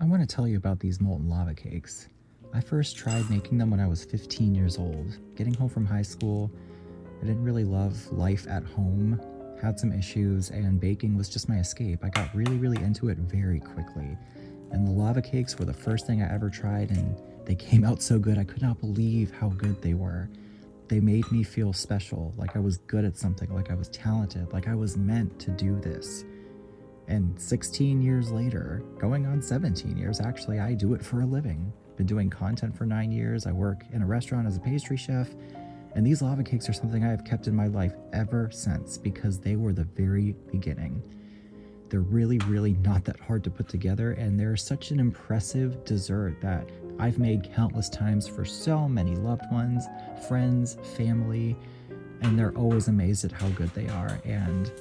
want to tell you about these molten lava cakes. I first tried making them when I was 15 years old. Getting home from high school, I didn't really love life at home, had some issues, and baking was just my escape. I got really into it very quickly. And the lava cakes were the first thing I ever tried, and they came out so good. I could not believe how good they were. They made me feel special, like I was good at something, like I was talented, like I was meant to do this. And 16 years later, going on 17 years, actually, I do it for a living. Been doing content for 9 years. I work in a restaurant as a pastry chef. And these lava cakes are something I have kept in my life ever since because they were the very beginning. They're really not that hard to put together, and they're such an impressive dessert that I've made countless times for so many loved ones, friends, family, and they're always amazed at how good they are. And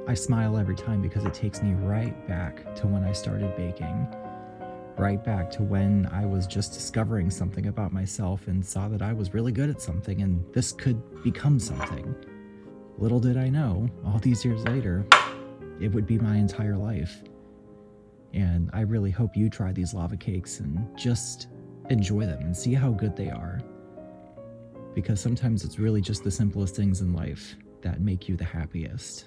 I smile every time because it takes me right back to when I started baking, right back to when I was just discovering something about myself and saw that I was really good at something and this could become something. Little did I know, all these years later, it would be my entire life. And I really hope you try these lava cakes and just enjoy them and see how good they are. Because sometimes it's really just the simplest things in life that make you the happiest.